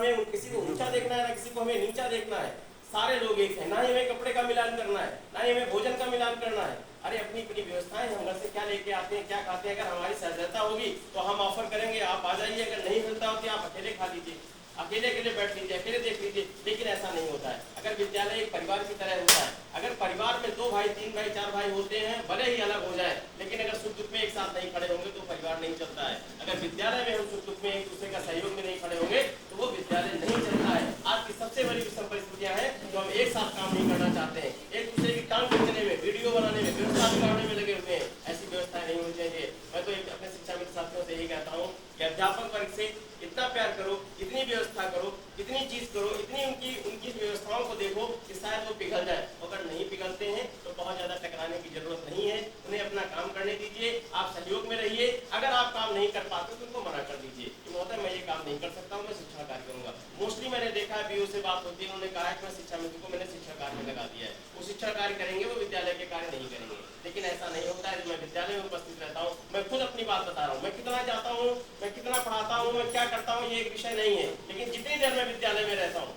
हमें किसी को ऊंचा देखना है, ना किसी को हमें नीचा देखना है। सारे लोग एक हैं, ना ही हमें कपड़े का मिलान करना है, ना ही हमें भोजन का मिलान करना है। अरे अपनी अपनी व्यवस्थाएं, हम घर से क्या लेके आते हैं, क्या खाते हैं, अगर हमारी सहजता होगी तो हम ऑफर करेंगे, आप आ जाइए। अगर नहीं मिलता हो तो आप अकेले खा लीजिए, अकेले अकेले बैठ लीजिए, अकेले देख लीजिए। लेकिन ऐसा नहीं होता है। अगर विद्यालय एक परिवार की तरह होता है, अगर परिवार में 2 भाई 3 भाई 4 भाई होते हैं, भले ही अलग हो जाए, लेकिन अगर सुख दुख में एक साथ नहीं खड़े होंगे तो परिवार नहीं चलता है। अगर विद्यालय में हम सुख दुख में एक दूसरे का सहयोग में नहीं खड़े होंगे तो वो विद्यालय नहीं चलता है। आज की सबसे बड़ी विषम परिस्थितियां हैं जो हम एक साथ काम नहीं करना चाहते हैं, एक दूसरे की टांग खींचने में, वीडियो बनाने में, व्यवस्था बिगाड़ने में लगे हुए हैं। ऐसी व्यवस्थाएं नहीं होनी चाहिए। मैं तो अपने शिक्षा मित्र साथियों से यही कहता हूँ कि अध्यापक वर्ग से इतना प्यार करो, इतनी व्यवस्था करो, इतनी चीज करो, इतनी उनकी व्यवस्थाओं को देखो कि शायद वो पिघल जाए। अगर नहीं पिघलते हैं तो बहुत ज्यादा टकराने की जरूरत नहीं है। उन्हें अपना काम करने दीजिए, आप सहयोग में रहिए। अगर आप काम नहीं कर पाते तो उनको मना कर दीजिए कि महोदय मैं ये काम नहीं कर सकता हूँ, मैं शिक्षा कार्य करूंगा। मोस्टली मैंने देखा है, बीओ से बात होती है, उन्होंने कहा है कि मैं शिक्षा मित्र को मैंने शिक्षा कार्य में लगा दिया है। वो शिक्षा कार्य करेंगे, वो विद्यालय के कार्य नहीं करेंगे। लेकिन ऐसा नहीं होता है। मैं विद्यालय में उपस्थित रहता हूँ, मैं खुद अपनी बात बता रहा हूँ। मैं कितना जाता हूँ, मैं कितना पढ़ाता हूँ, मैं क्या करता हूँ, ये एक विषय नहीं है। लेकिन जितनी देर मैं विद्यालय में रहता हूँ,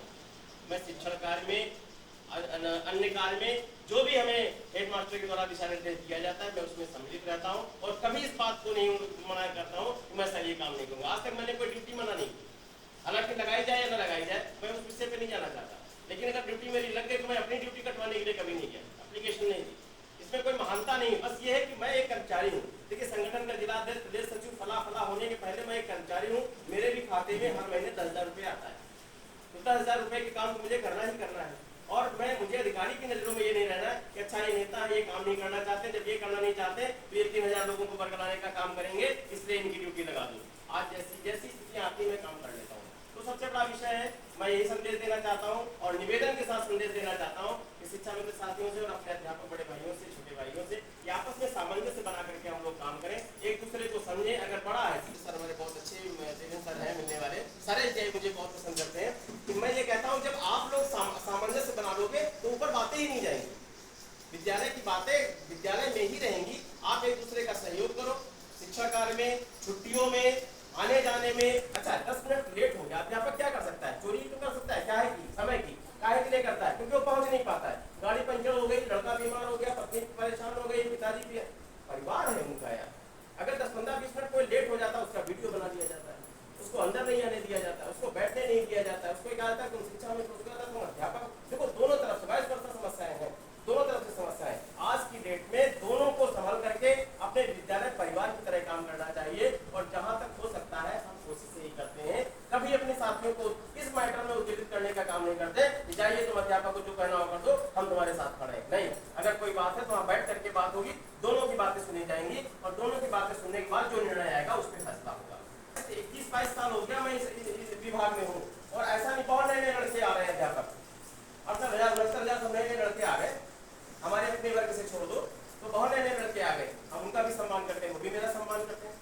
मैं शिक्षण कार्य में, अन्य कार्य में, जो भी हमें हेडमास्टर के द्वारा दिशा निर्देश दिया जाता है, मैं उसमें सम्मिलित रहता हूँ और कभी इस बात को नहीं मना करता हूँ कि मैं सर ये काम नहीं करूँगा। आज तक मैंने कोई ड्यूटी मना नहीं की, हालांकि लगाई जाए या न लगाई जाए, मैं उस विषय पे नहीं जाना चाहता। लेकिन अगर ड्यूटी मेरी लग गई तो मैं अपनी ड्यूटी कटवाने के लिए कभी नहीं गया, एप्लीकेशन नहीं दी। इसमें कोई महानता नहीं, बस ये है कि मैं एक कर्मचारी हूँ। देखिए, संगठन का जिला अध्यक्ष, प्रदेश सचिव, फला फला होने के पहले मैं एक कर्मचारी हूँ। मेरे भी खाते में हर महीने 10,000 रुपये आता है। तो 10,000 रुपये के काम तो मुझे करना ही करना है। और मुझे अधिकारी की नजरों में ये नहीं रहना कि अच्छा ये नेता ये काम नहीं करना चाहते, जब ये करना नहीं चाहते तो ये 3,000 लोगों को बरगलाने का काम करेंगे, इसलिए इनकी ड्यूटी लगा दूं। आज जैसी जैसी स्थितियां आती है मैं काम कर लेता हूँ। तो सबसे बड़ा विषय है, मैं यही संदेश देना चाहता हूँ और निवेदन के साथ संदेश देना चाहता हूँ कि शिक्षा मित्र साथियों से और अपने अध्यापक बड़े भाइयों से, छोटे भाइयों से, कि आपस में सामंजस्य बना करके हम लोग काम करें, एक दूसरे को समझें। अगर बड़ा है, सर हमारे बहुत अच्छे सर हैं मिलने वाले, सारे मुझे बहुत पसंद करते हैं, कि मैं ये कहता हूँ जब आप लोग सामंजस्य बना लोगे तो ऊपर बातें ही नहीं जाएंगी, विद्यालय की बातें विद्यालय में ही रहेंगी। आप एक दूसरे का सहयोग करो, शिक्षा कार्य में, छुट्टियों में, आने जाने में। अच्छा 10 मिनट लेट हो गया, अध्यापक क्या कर सकता है? चोरी तो कर सकता है, क्या है कि समय की काहे के लिए करता है? क्योंकि वो पहुंच नहीं पाता है, गाड़ी पंचर हो गई, लड़का बीमार हो गया, पत्नी परेशान हो गई, पिताजी भी, परिवार है उनका यार। अगर 10-15-20 मिनट कोई लेट हो जाता है, उसका वीडियो बना दिया जाता है, उसको अंदर नहीं आने दिया जाता है, उसको बैठने नहीं दिया जाता है, उसको कहा जाता है तुम शिक्षा में तुम अध्यापक। देखो दोनों तरफ से वाइस वर्सा समस्याएं हैं, दोनों तरफ से समस्याएं। आज की डेट में दोनों को संभाल करके अपने विद्यालय परिवार की तरह काम करना चाहिए। और जहां तक हो सकता है हम कोशिश यही करते हैं, कभी अपने साथियों को इस मैटर में उत्तेजित करने का काम नहीं करते कि जाइए तुम अध्यापक को जो कहना हो कर दो, हम तुम्हारे साथ खड़े हैं। नहीं, अगर कोई बात है तो वहां बैठ करके बात होगी, दोनों की बातें सुनी जाएंगी और दोनों की बातें सुनने के बाद जो निर्णय आएगा उस पर फैसला होगा। 21-22 साल हो गया मैं इस विभाग में हूँ और ऐसा नहीं, बहुत नए नए लड़के आ रहे हैं अध्यापक, 68,000-69,000 सब नए नए लड़के आ गए। हमारे अपने वर्ग से छोड़ दो तो बहुत नए नए लड़के आ गए, हम उनका भी सम्मान करते हैं, वो भी मेरा सम्मान करते हैं।